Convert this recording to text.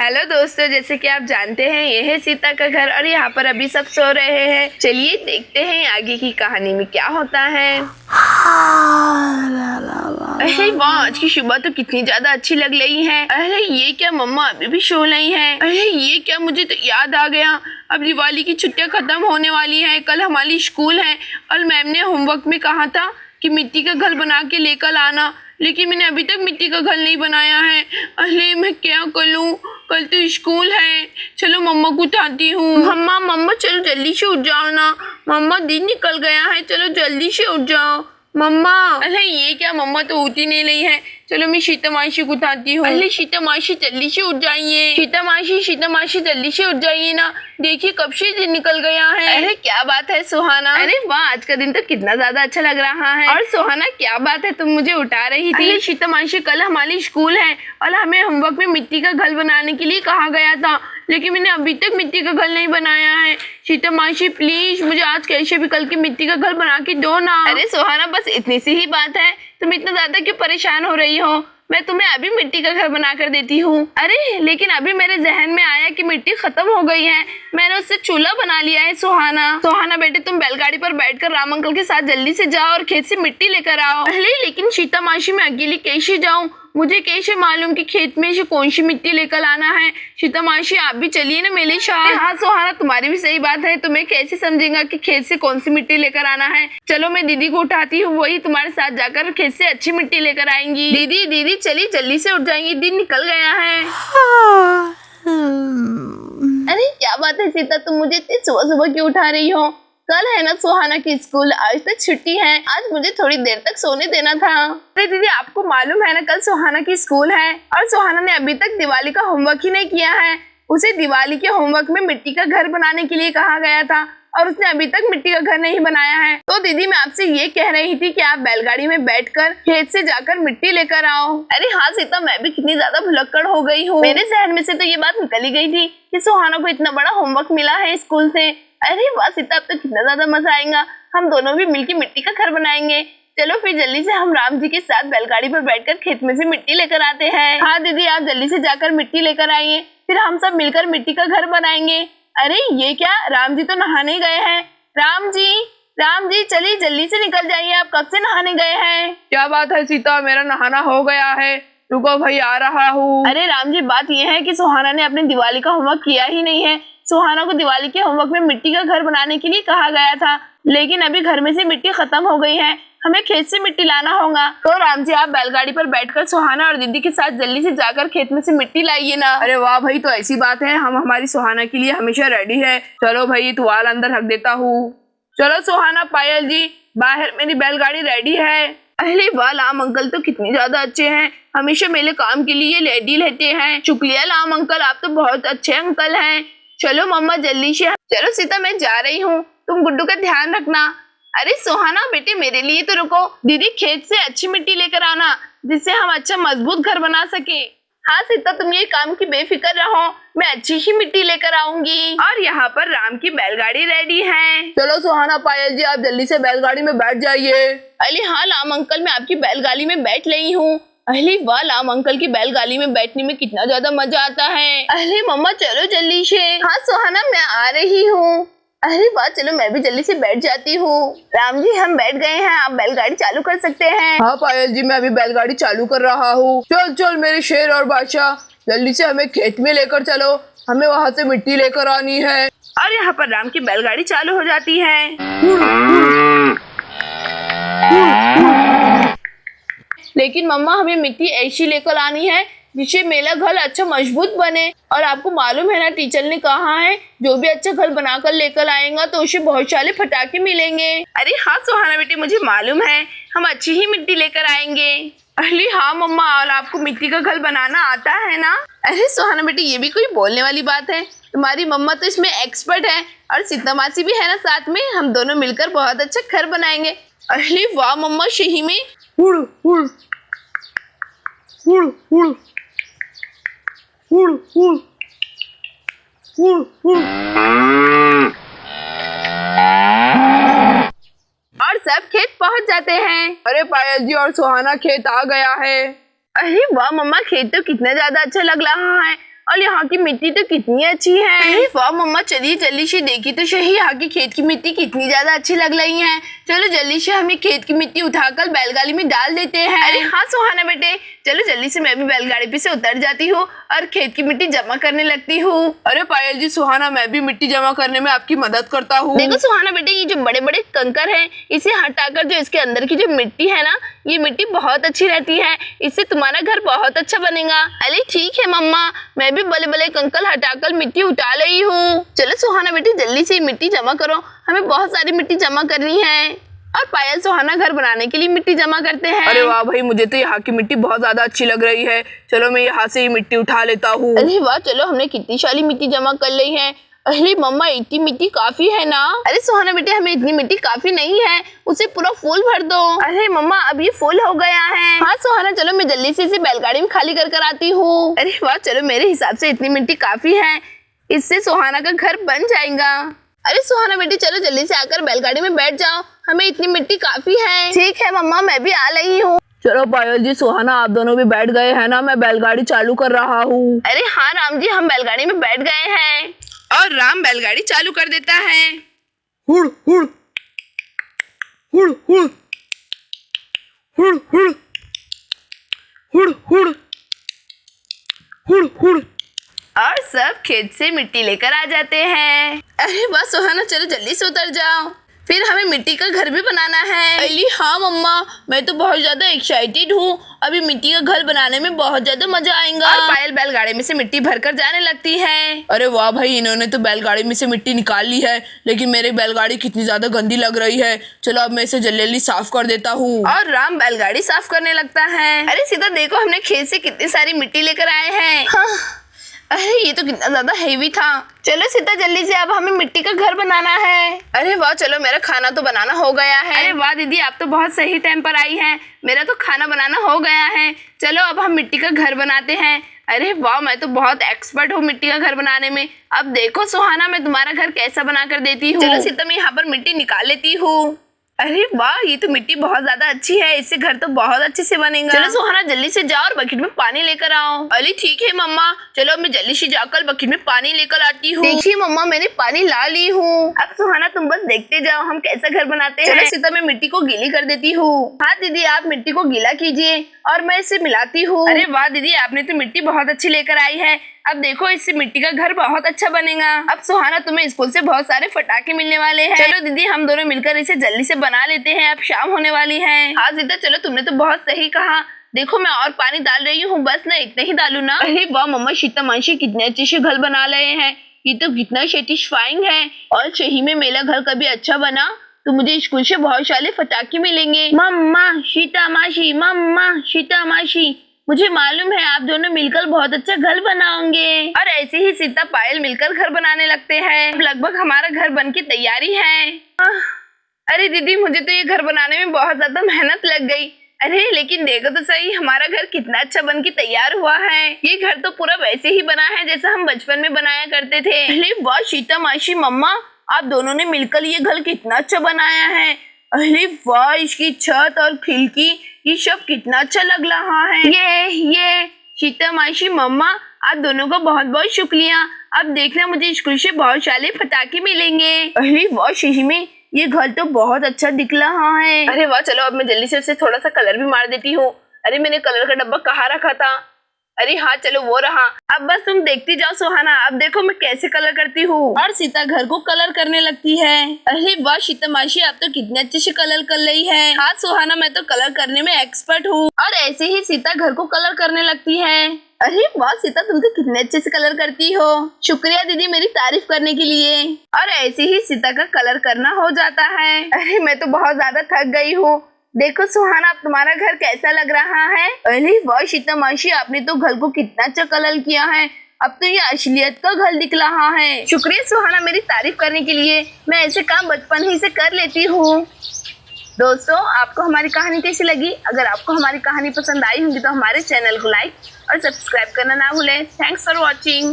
Hello दोस्तों, जैसे कि आप जानते हैं ये है सीता का घर और यहाँ पर अभी सब सो रहे हैं। चलिए देखते हैं आगे की कहानी में क्या होता है। अरे वाह, आज की सुबह तो कितनी ज्यादा अच्छी लग रही है। अरे ये क्या, मम्मा अभी भी सो रही है। अरे ये क्या, मुझे तो याद आ गया, अब दिवाली की छुट्टियां खत्म होने वाली है। कल हमारी स्कूल है और मैम ने होमवर्क में कहा था कि मिट्टी का घर बना के लेकर आना, लेकिन मैंने अभी तक मिट्टी का घर नहीं बनाया है। अरे मैं क्या करूं, कल तो स्कूल है। चलो मम्मा को उठाती हूँ। मम्मा चलो जल्दी से उठ जाओ ना। मम्मा दिन निकल गया है, चलो जल्दी से उठ जाओ मम्मा। अरे ये क्या, मम्मा तो उठी नहीं रही है। चलो मैं शीता मासी को उठाती हूँ। अरे शीता मासी जल्दी से उठ जाइए। शीता मासी जल्दी से उठ जाइए ना, देखिए कब से दिन निकल गया है। अरे क्या बात है सुहाना, अरे वाह आज का दिन तो कितना ज्यादा अच्छा लग रहा है। और सुहाना क्या बात है, तुम मुझे उठा रही थी। शीता मासी कल हमारी स्कूल है और हमें होमवर्क में मिट्टी का घर बनाने के लिए कहा गया था, लेकिन मैंने अभी तक मिट्टी का घर नहीं बनाया है। शीता मासी प्लीज मुझे आज कैसे भी कल की मिट्टी का घर बना के दो ना। अरे सुहाना बस इतनी सी ही बात है, तुम इतना ज्यादा क्यों परेशान हो रही हो, मैं तुम्हें अभी मिट्टी का घर बना कर देती हूँ। अरे लेकिन अभी मेरे जहन में आया कि मिट्टी खत्म हो गई है, मैंने उससे चूल्हा बना लिया है। सुहाना बेटे तुम बैलगाड़ी पर बैठकर राम अंकल के साथ जल्दी से जाओ और खेत से मिट्टी लेकर आओ। अरे लेकिन शीता मासी मैं अकेली कैसे जाऊँ, मुझे कैसे मालूम कि खेत में से कौन सी मिट्टी लेकर आना है। शीता मासी आप भी चलिए ना मेरे साथ। हाँ सुहाना तुम्हारी भी सही बात है, तुम्हें कैसे समझेगा कि खेत से कौन सी मिट्टी लेकर आना है। चलो मैं दीदी को उठाती हूँ, वही तुम्हारे साथ जाकर खेत से अच्छी मिट्टी लेकर आएंगी। दीदी चलिए जल्दी से उठ जाएंगी, दिन निकल गया है। अरे क्या बात है सीता, तुम मुझे इतनी सुबह सुबह क्यों उठा रही हो। कल है ना सुहाना की स्कूल, आज तक छुट्टी है, आज मुझे थोड़ी देर तक सोने देना था। अरे दीदी आपको मालूम है ना कल सुहाना की स्कूल है और सुहाना ने अभी तक दिवाली का होमवर्क ही नहीं किया है। उसे दिवाली के होमवर्क में मिट्टी का घर बनाने के लिए कहा गया था और उसने अभी तक मिट्टी का घर नहीं बनाया है। तो दीदी मैं आपसे ये कह रही थी कि आप बैलगाड़ी में बैठकर खेत से जाकर मिट्टी लेकर आओ। अरे हाँ सीता, मैं भी कितनी ज्यादा भुलक्कड़ हो गई हूँ, मेरे जहन में से तो ये बात निकल ही गई थी कि सुहाना को इतना बड़ा होमवर्क मिला है स्कूल से। अरे वाह सीता, अब तो कितना ज्यादा मजा आएगा, हम दोनों भी मिलकर मिट्टी का घर बनाएंगे। चलो फिर जल्दी से हम राम जी के साथ बैलगाड़ी पर बैठकर खेत में से मिट्टी लेकर आते हैं। हाँ दीदी आप जल्दी से जाकर मिट्टी लेकर आइए, फिर हम सब मिलकर मिट्टी का घर बनाएंगे। अरे ये क्या, राम जी तो नहाने गए हैं। राम जी चलिए जल्दी से निकल जाइए, आप कब से नहाने गए हैं। क्या बात है सीता, मेरा नहाना हो गया है, रुको भाई आ रहा हूँ। अरे राम जी बात यह है कि सुहाना ने अपने दिवाली का होमवर्क किया ही नहीं है। सुहाना को दिवाली के होमवर्क में मिट्टी का घर बनाने के लिए कहा गया था, लेकिन अभी घर में से मिट्टी खत्म हो गई है, हमें खेत से मिट्टी लाना होगा। तो राम जी आप बैलगाड़ी पर बैठकर सुहाना और दीदी के साथ जल्दी से जाकर खेत में से मिट्टी लाइए ना। अरे वाह भाई, तो ऐसी बात है, हम हमारी सुहाना के लिए हमेशा रेडी है। चलो भाई तुआल अंदर रख देता हूँ। चलो सुहाना पायल जी बाहर मेरी बैलगाड़ी रेडी है। अरे वाह, राम अंकल तो कितने ज्यादा अच्छे हैं, हमेशा मेरे काम के लिए रेडी रहते हैं। शुक्रिया राम अंकल, आप तो बहुत अच्छे अंकल हैं। चलो मम्मा जल्दी से। चलो सीता मैं जा रही हूँ, तुम गुड्डू का ध्यान रखना। अरे सुहाना बेटे मेरे लिए तो रुको, दीदी खेत से अच्छी मिट्टी लेकर आना जिससे हम अच्छा मजबूत घर बना सके। हाँ सीता तुम ये काम की बेफिक्र रहो, मैं अच्छी ही मिट्टी लेकर आऊंगी। और यहाँ पर राम की बैलगाड़ी रेडी है। चलो सुहाना पायल जी आप जल्दी से बैलगाड़ी में बैठ जाइए। अरे हाँ राम अंकल मैं आपकी बैलगाड़ी में बैठ रही हूँ। अरे वाह, राम अंकल की बैलगाड़ी में बैठने में कितना ज्यादा मजा आता है। अरे मम्मा चलो जल्दी से। हाँ सुहाना मैं आ रही हूँ। अरे वाह, चलो मैं भी जल्दी से बैठ जाती हूँ। राम जी हम बैठ गए हैं, आप बैलगाड़ी चालू कर सकते हैं। हाँ पायल जी मैं अभी बैलगाड़ी चालू कर रहा हूँ। चल मेरे शेर और बादशाह, जल्दी से हमें खेत में लेकर चलो, हमें वहाँ से मिट्टी लेकर आनी है। और यहाँ पर राम की बैलगाड़ी चालू हो जाती है। लेकिन मम्मा हमें मिट्टी ऐसी लेकर आनी है जिससे मेरा घर अच्छा मजबूत बने। और आपको मालूम है ना टीचर ने कहा है जो भी अच्छा घर बनाकर लेकर आएगा तो उसे बहुत सारे पटाखे मिलेंगे। अरे हाँ सुहाना बेटे मुझे मालूम है, हम अच्छी ही मिट्टी लेकर आएंगे। अरे हाँ मम्मा, और आपको मिट्टी का घर बनाना आता है ना। अरे सुहाना बेटे ये भी कोई बोलने वाली बात है, तुम्हारी मम्मा तो इसमें एक्सपर्ट है और सीता मासी भी है ना साथ में, हम दोनों मिलकर बहुत अच्छा घर बनाएंगे। अरे वाह मम्मा, सही में। हुड़ हुड़ हुड़ हुड़ हुड़ हुड़ हुड़ हुड़। और सब खेत पहुंच जाते हैं। अरे पायल जी और सुहाना खेत आ गया है। अरे वाह मम्मा, खेत तो कितना ज्यादा अच्छा लग रहा है और यहाँ की मिट्टी तो कितनी अच्छी है। वाह मम्मा, चलिए जल्दी से देखिए तो सही यहाँ की खेत की मिट्टी कितनी ज्यादा अच्छी लग रही है। चलो जल्दी से हमें खेत की मिट्टी उठाकर बैलगाड़ी में डाल देते हैं। अरे हाँ सुहाना बेटे, चलो जल्दी से मैं भी बैलगाड़ी पे से उतर जाती हूँ और खेत की मिट्टी जमा करने लगती हूँ। अरे पायल जी, सुहाना मैं भी मिट्टी जमा करने में आपकी मदद करता हूँ। देखो सुहाना बेटे, ये जो बड़े बड़े कंकर हैं इसे हटाकर जो इसके अंदर की जो मिट्टी है ना, ये मिट्टी बहुत अच्छी रहती है, इससे तुम्हारा घर बहुत अच्छा बनेगा। अरे ठीक है मम्मा, मैं भी बड़े बड़े कंकर हटाकर मिट्टी उठा रही हूँ। चलो सुहाना बेटे जल्दी से मिट्टी जमा करो, हमें बहुत सारी मिट्टी जमा करनी है। और पायल सुहाना घर बनाने के लिए मिट्टी जमा करते हैं। अरे वाह भाई, मुझे तो यहाँ की मिट्टी बहुत ज्यादा अच्छी लग रही है। चलो मैं यहाँ से ही मिट्टी उठा लेता हूँ। अरे वाह, चलो हमने कितनी सारी मिट्टी जमा कर ली है। अरे मम्मा, इतनी मिट्टी काफी है ना? अरे सुहाना बेटे, हमें इतनी मिट्टी काफी नहीं है, उसे पूरा फुल भर दो। अरे मम्मा, अब ये फुल हो गया है। हाँ सुहाना, चलो मैं जल्दी से इसे बैलगाड़ी में खाली कर आती हूँ। अरे वाह, चलो मेरे हिसाब से इतनी मिट्टी काफी है, इससे सुहाना का घर बन जाएगा। अरे सुहाना बेटी, चलो जल्दी से आकर बैलगाड़ी में बैठ जाओ, हमें इतनी मिट्टी काफी है। ठीक है मम्मा, मैं भी आ रही हूँ। चलो पायल जी, सुहाना आप दोनों भी बैठ गए हैं ना? मैं बैलगाड़ी चालू कर रहा हूँ। अरे हाँ राम जी, हम बैलगाड़ी में बैठ गए हैं। और राम बैलगाड़ी चालू कर देता है। हुड़ हुड़ हुड़ हुड़ हुड़ हुड़ हुड़ हुड़ हुड़ हुड़ और सब खेत से मिट्टी लेकर आ जाते हैं। अरे वाह सुहाना, चलो जल्दी से उतर जाओ, फिर हमें मिट्टी का घर भी बनाना है। अली हाँ मम्मा, मैं तो बहुत ज्यादा एक्साइटेड हूँ, अभी मिट्टी का घर बनाने में बहुत ज्यादा मजा आएगा। और पायल बैलगाड़ी में से मिट्टी भरकर जाने लगती है। अरे वाह भाई, इन्होंने तो बैलगाड़ी में से मिट्टी निकाल ली है, लेकिन मेरी बैलगाड़ी कितनी ज्यादा गंदी लग रही है। चलो अब मैं इसे जल्दी जल्दी साफ कर देता हूँ। और राम बैलगाड़ी साफ करने लगता है। अरे सीता देखो, हमने खेत से कितनी सारी मिट्टी लेकर आए हैं। हाँ। अरे ये तो कितना ज्यादा हेवी था। चलो सीता जल्दी से, अब हमें मिट्टी का घर बनाना है। अरे वाह, चलो मेरा खाना तो बनाना हो गया है। अरे वाह दीदी, आप तो बहुत सही टाइम पर आई हैं, मेरा तो खाना बनाना हो गया है। चलो अब हम मिट्टी का घर बनाते हैं। अरे वाह, मैं तो बहुत एक्सपर्ट हूँ मिट्टी का घर बनाने में। अब देखो सुहाना, मैं तुम्हारा घर कैसा बना कर देती हूँ। चलो सीता, मैं यहाँ पर मिट्टी निकाल लेती हूँ। अरे वाह, ये तो मिट्टी बहुत ज्यादा अच्छी है, इससे घर तो बहुत अच्छे से बनेगा। चलो सुहाना जल्दी से जाओ और बकेट में पानी लेकर आओ। अली ठीक है मम्मा, चलो मैं जल्दी से जाकर बकेट में पानी लेकर आती हूँ। देखिए मम्मा, मैंने पानी ला ली हूँ। अब सुहाना तुम बस देखते जाओ हम कैसा घर बनाते हैं। चलो सीता, मैं मिट्टी को गीली कर देती हूँ। हाँ दीदी, आप मिट्टी को गीला कीजिए और मैं इसे मिलाती हूँ। अरे वाह दीदी, आपने तो मिट्टी बहुत अच्छी लेकर आई है। अब देखो, इससे मिट्टी का घर बहुत अच्छा बनेगा। अब सुहाना, तुम्हें स्कूल से बहुत सारे फटाके मिलने वाले हैं। चलो दीदी, हम दोनों मिलकर इसे जल्दी से बना लेते हैं, अब शाम होने वाली है। हाँ सीता, चलो तुमने तो बहुत सही कहा। देखो मैं और पानी डाल रही हूँ, बस ना इतने ही डालू ना। अरे वाह मम्मा, सीता मासी कितने अच्छे से घर बना रहे हैं, ये तो कितना सेटिस्फाइंग है। और सही में मेरा घर कभी अच्छा बना तो मुझे स्कूल से बहुत सारे फटाके मिलेंगे। मम्मा सीता मासी, मम्मा सीता मासी, मुझे मालूम है आप दोनों मिलकर बहुत अच्छा घर बनाओगे। और ऐसे ही सीता पायल मिलकर घर बनाने लगते हैं। लगभग हमारा घर बन की तैयारी है। अरे दीदी, मुझे तो ये घर बनाने में बहुत ज्यादा मेहनत लग गई। अरे लेकिन देखो तो सही, हमारा घर कितना अच्छा बन के तैयार हुआ है। ये घर तो पूरा वैसे ही बना है जैसा हम बचपन में बनाया करते थे। अरे वाह सीता मासी, मम्मा आप दोनों ने मिलकर ये घर कितना अच्छा बनाया है। अरे वाह, इसकी छत और खिड़की ये सब कितना अच्छा लग रहा है। ये सीता मासी, मम्मा आप दोनों को बहुत बहुत शुक्रिया। अब देखना, मुझे स्कूल से बहुत सारे फटाके मिलेंगे। अरे वाह, सही में ये घर तो बहुत अच्छा दिख रहा है। अरे वाह, चलो अब मैं जल्दी से उसे थोड़ा सा कलर भी मार देती हूँ। अरे मैंने कलर का डब्बा कहाँ रखा था? अरे हाँ, चलो वो रहा। अब बस तुम देखती जाओ सुहाना, अब देखो मैं कैसे कलर करती हूँ। और सीता घर को कलर करने लगती है। अरे वाह सीता मासी, आप तो कितने अच्छे से कलर कर रही है। हाँ सुहाना, मैं तो कलर करने में एक्सपर्ट हूँ। और ऐसे ही सीता घर को कलर करने लगती है। अरे वाह सीता, तुम तो कितने अच्छे से कलर करती हो। शुक्रिया दीदी मेरी तारीफ करने के लिए। और ऐसे ही सीता का कलर करना हो जाता है। अरे मैं तो बहुत ज्यादा थक गई हूँ। देखो सुहाना, अब तुम्हारा घर कैसा लग रहा है? अरे वाह सीता मासी, आपने तो घर को कितना अच्छा कलर किया है। अब तो ये असलियत का घर दिख रहा है। शुक्रिया सुहाना मेरी तारीफ करने के लिए। मैं ऐसे काम बचपन ही से कर लेती हूँ। दोस्तों, आपको हमारी कहानी कैसी लगी? अगर आपको हमारी कहानी पसंद आई होगी तो हमारे चैनल को लाइक और सब्सक्राइब करना ना भूलें। Thanks for watching.